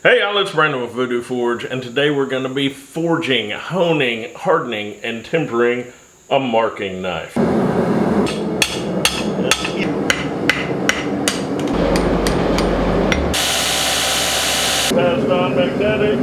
Hey y'all, it's Brandon with Voodoo Forge, and today we're going to be forging, honing, hardening, and tempering a marking knife. Passed on magnetic.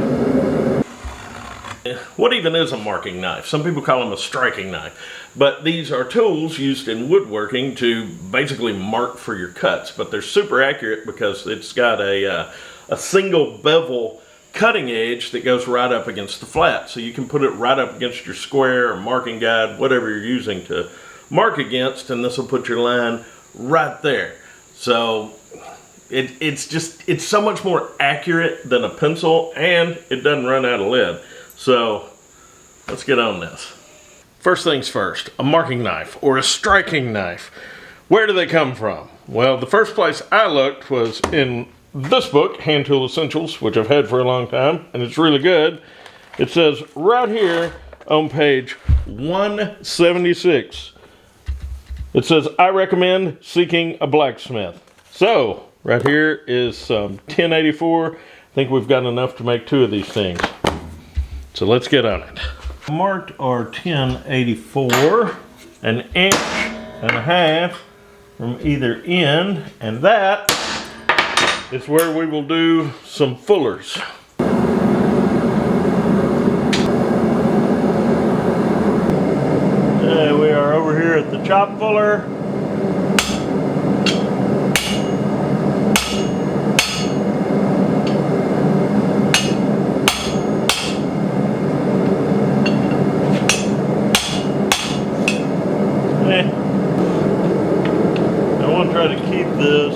What even is a marking knife? Some people call them a striking knife, but these are tools used in woodworking to basically mark for your cuts, but they're super accurate because it's got a single bevel cutting edge that goes right up against the flat. So you can put it right up against your square or marking guide, whatever you're using to mark against, and this will put your line right there. So it's so much more accurate than a pencil, and it doesn't run out of lead. So let's get on this. First things first, a marking knife or a striking knife. Where do they come from? Well, the first place I looked was in this book, Hand Tool Essentials, which I've had for a long time, and it's really good. It says right here on page 176, it says, I recommend seeking a blacksmith. So, right here is some 1084. I think we've got enough to make two of these things. So let's get on it. Marked our 1084, an inch and a half from either end, and that is where we will do some fullers. We are over here at the chop fuller. I want to try to keep this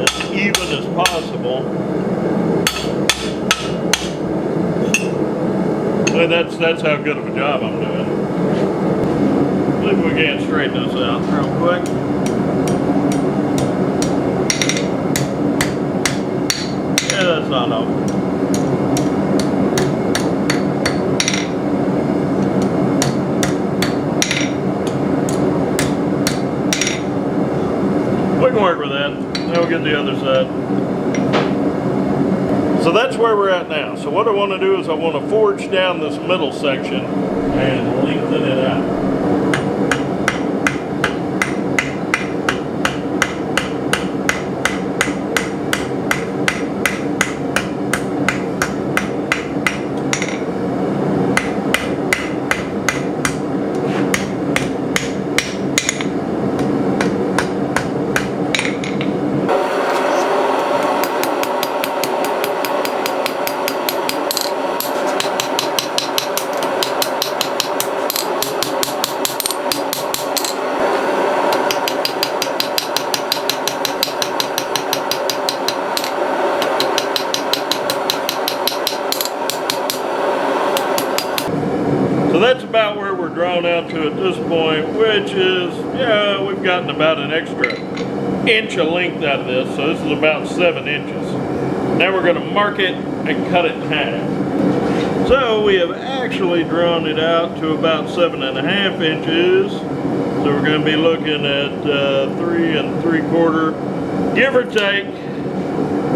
as even as possible. And that's how good of a job I'm doing. Maybe we can straighten this out real quick. Yeah, that's not enough. We can work with that. Now we'll get the other side. So that's where we're at now. So what I want to do is I want to forge down this middle section and lengthen it out. So that's about where we're drawn out to at this point, which is, yeah, we've gotten about an extra inch of length out of this, so this is about 7 inches. Now we're going to mark it and cut it in half. So we have actually drawn it out to about 7.5 inches. So we're going to be looking at 3 3/4, give or take,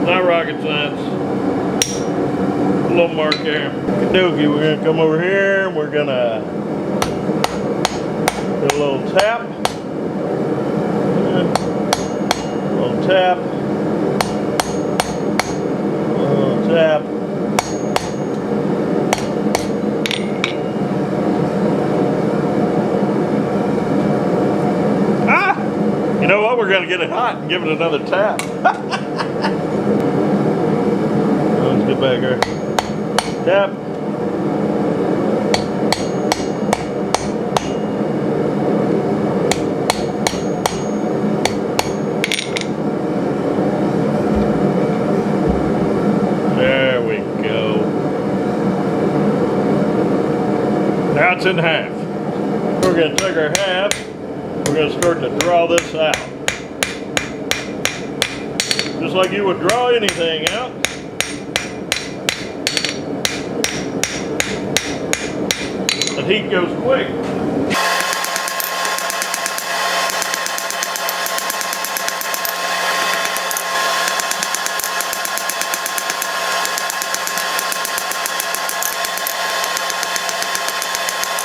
not rocket science. A little mark there. Okey-dokey, we're going to come over here and we're going to do a little tap. A little tap. A little tap. Ah! You know what? We're going to get it hot and give it another tap. Let's get back here. Tap. There we go. Now it's in half. We're going to take our half. We're going to start to draw this out. Just like you would draw anything out. The heat goes quick.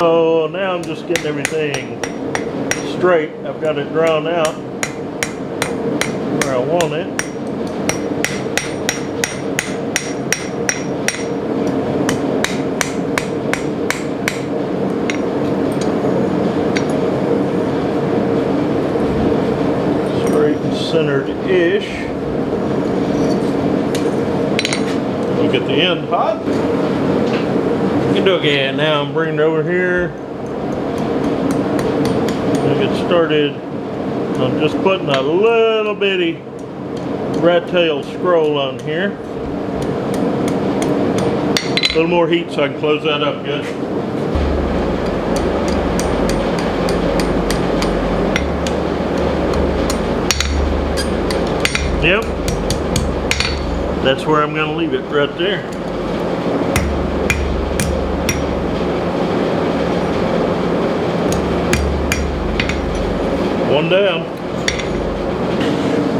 So now I'm just getting everything straight. I've got it drawn out where I want it. Straight and centered-ish. We'll get the end hot. Okay, now I'm bringing it over here. I'll get started. I'm just putting a little bitty rat tail scroll on here. A little more heat so I can close that up good. Yep. That's where I'm going to leave it, right there. One down.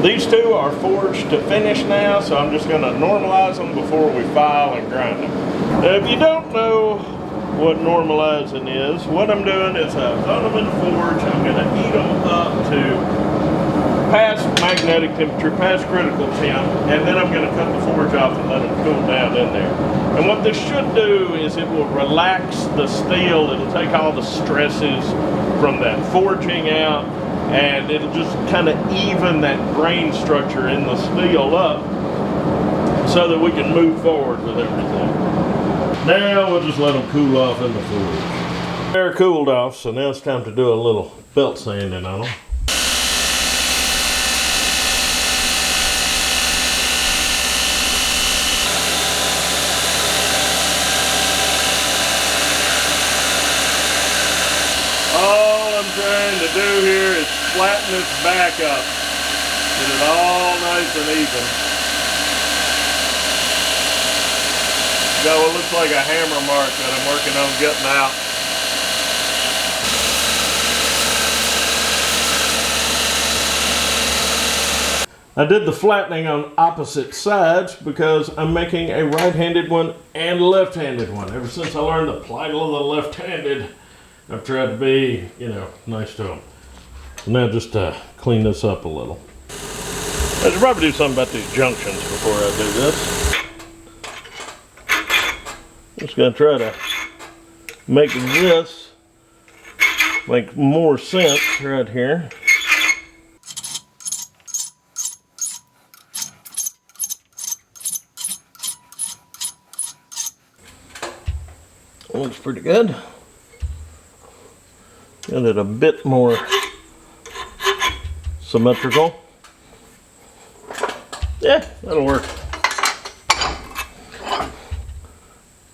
These two are forged to finish now, so I'm just going to normalize them before we file and grind them. Now, if you don't know what normalizing is, what I'm doing is I've done them in the forge. I'm going to heat them up to past magnetic temperature, past critical temp, and then I'm going to cut the forge off and let them cool down in there. And what this should do is it will relax the steel. It'll take all the stresses from that forging out, and it'll just kind of even that grain structure in the steel up so that we can move forward with everything. Now we'll just let them cool off in the forge. They're cooled off, so now it's time to do a little belt sanding on them. Trying to do here is flatten this back up, get it all nice and even. Got what looks like a hammer mark that I'm working on getting out. I did the flattening on opposite sides because I'm making a right-handed one and a left-handed one. Ever since I learned the plight of the left-handed, I've tried to be, nice to them. Now just clean this up a little. I should probably do something about these junctions before I do this. Just gonna try to make this make more sense right here. Looks pretty good. Get it a bit more symmetrical. Yeah, that'll work.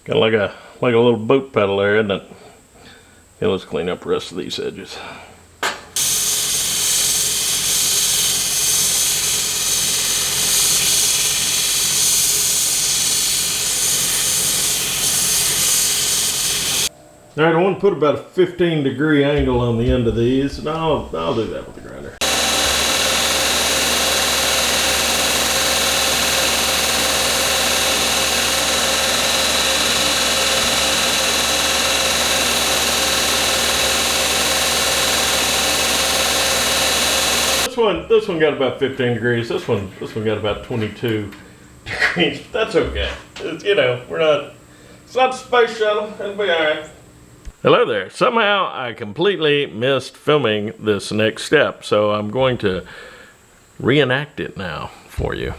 Got like a little boat pedal there, isn't it? Okay, let's clean up the rest of these edges. All right, I want to put about a 15-degree angle on the end of these, and I'll do that with the grinder. This one got about 15 degrees. This one got about 22 degrees. That's okay. It's not the space shuttle. It'll be all right. Hello there. Somehow I completely missed filming this next step, so I'm going to reenact it now for you.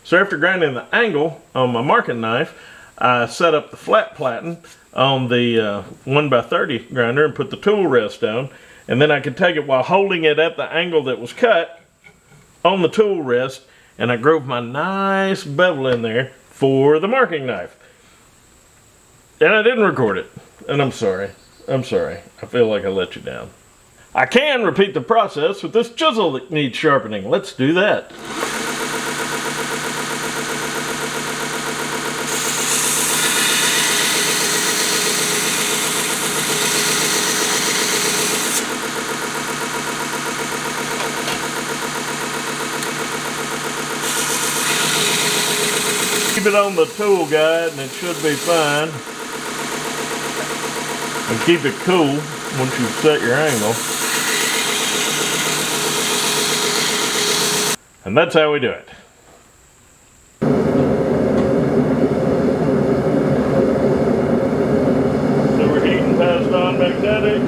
So after grinding the angle on my marking knife, I set up the flat platen on the 1x30 grinder and put the tool rest down, and then I could take it while holding it at the angle that was cut on the tool rest, and I drove my nice bevel in there for the marking knife. And I didn't record it. And I'm sorry. I feel like I let you down. I can repeat the process with this chisel that needs sharpening. Let's do that. Keep it on the tool guide and it should be fine. And keep it cool once you've set your angle. And that's how we do it. So we're heating past non-magnetic,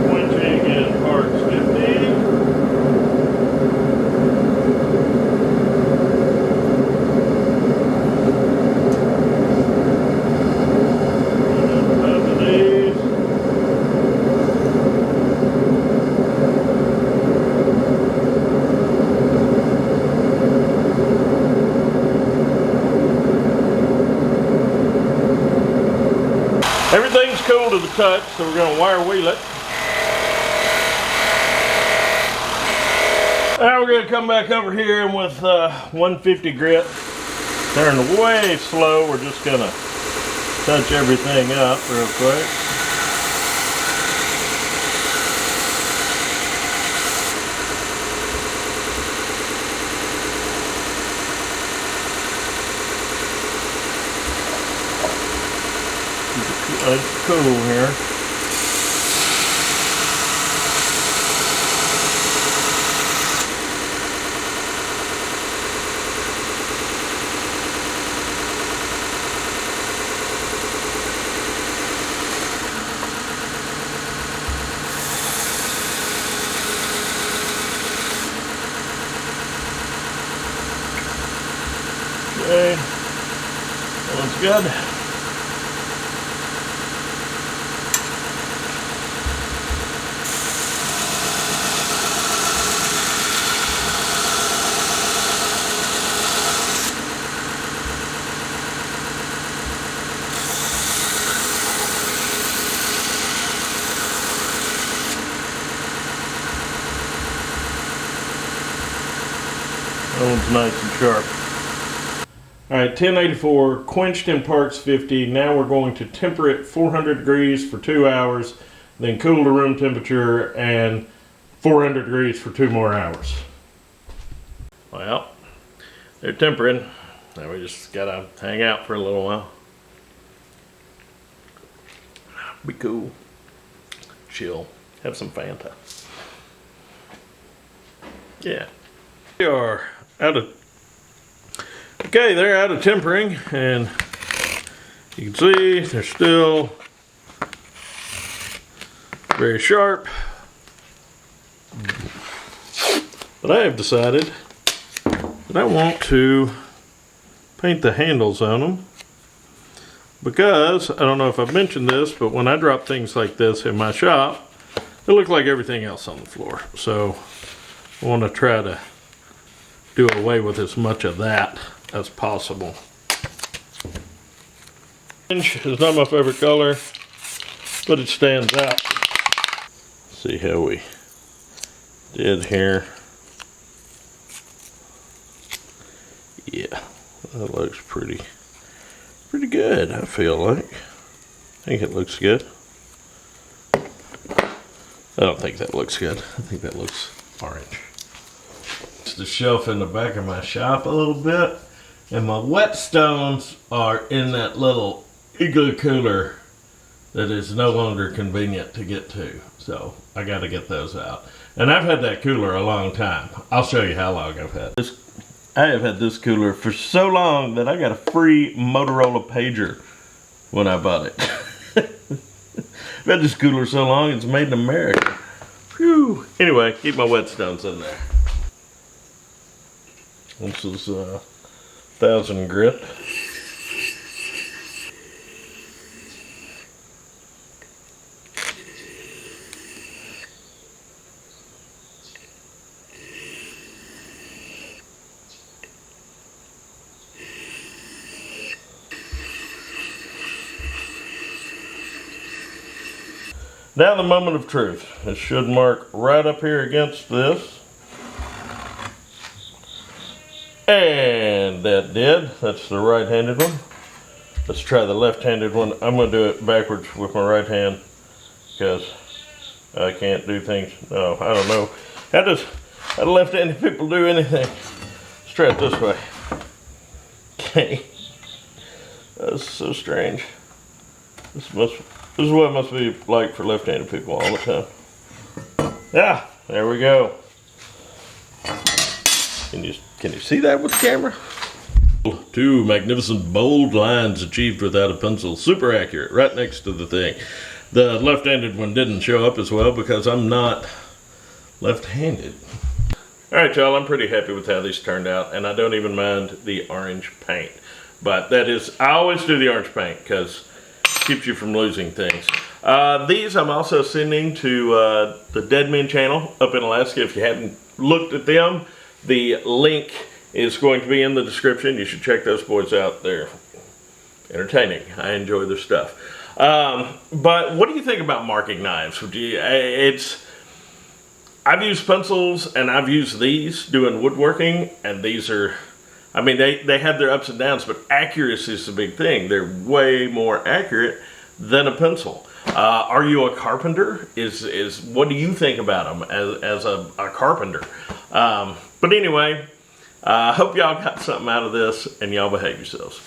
quenching in parts 50. Everything's cool to the touch, so we're going to wire wheel it. Now we're going to come back over here and with 150 grit, turn way slow. We're just going to touch everything up real quick. It's cool here. Okay, that looks good. That one's nice and sharp. Alright, 1084, quenched in parts 50. Now we're going to temper it 400 degrees for 2 hours, then cool to room temperature and 400 degrees for 2 more hours. Well, they're tempering. Now we just gotta hang out for a little while. Be cool. Chill. Have some Fanta. Yeah. We are out of... Okay, they're out of tempering, and you can see they're still very sharp. But I have decided that I want to paint the handles on them, because I don't know if I've mentioned this, but when I drop things like this in my shop, they look like everything else on the floor. So I want to try to do away with as much of that as possible. Orange is not my favorite color, but it stands out. See how we did here. Yeah, that looks pretty good, I feel like. I think it looks good. I don't think that looks good. I think that looks orange. The shelf in the back of my shop a little bit, and my whetstones are in that little igloo cooler that is no longer convenient to get to, so I got to get those out. And I've had that cooler a long time. I'll show you how long I've had this. I have had this cooler for so long that I got a free Motorola pager when I bought it. I've had this cooler so long it's made in America. Whew. Anyway, keep my whetstones in there. This is 1000 grit. Now the moment of truth. It should mark right up here against this. And that did. That's the right-handed one. Let's try the left-handed one. I'm going to do it backwards with my right hand because I can't do things. No, I don't know. How do left-handed people do anything? Let's try it this way. Okay. That's so strange. This must This is what it must be like for left-handed people all the time. Yeah, there we go. Can you see that with the camera? 2 magnificent bold lines achieved without a pencil. Super accurate, right next to the thing. The left-handed one didn't show up as well because I'm not left-handed. All right, y'all, I'm pretty happy with how these turned out, and I don't even mind the orange paint. But that is, I always do the orange paint because it keeps you from losing things. These I'm also sending to the Dead Men channel up in Alaska. If you haven't looked at them, the link is going to be in the description. You should check those boys out. They're entertaining. I enjoy their stuff. But what do you think about marking knives? I've used pencils and I've used these doing woodworking, and these are, I mean, they have their ups and downs, but accuracy is the big thing. They're way more accurate than a pencil. Are you a carpenter? What do you think about them as a carpenter? But anyway, I hope y'all got something out of this and y'all behave yourselves.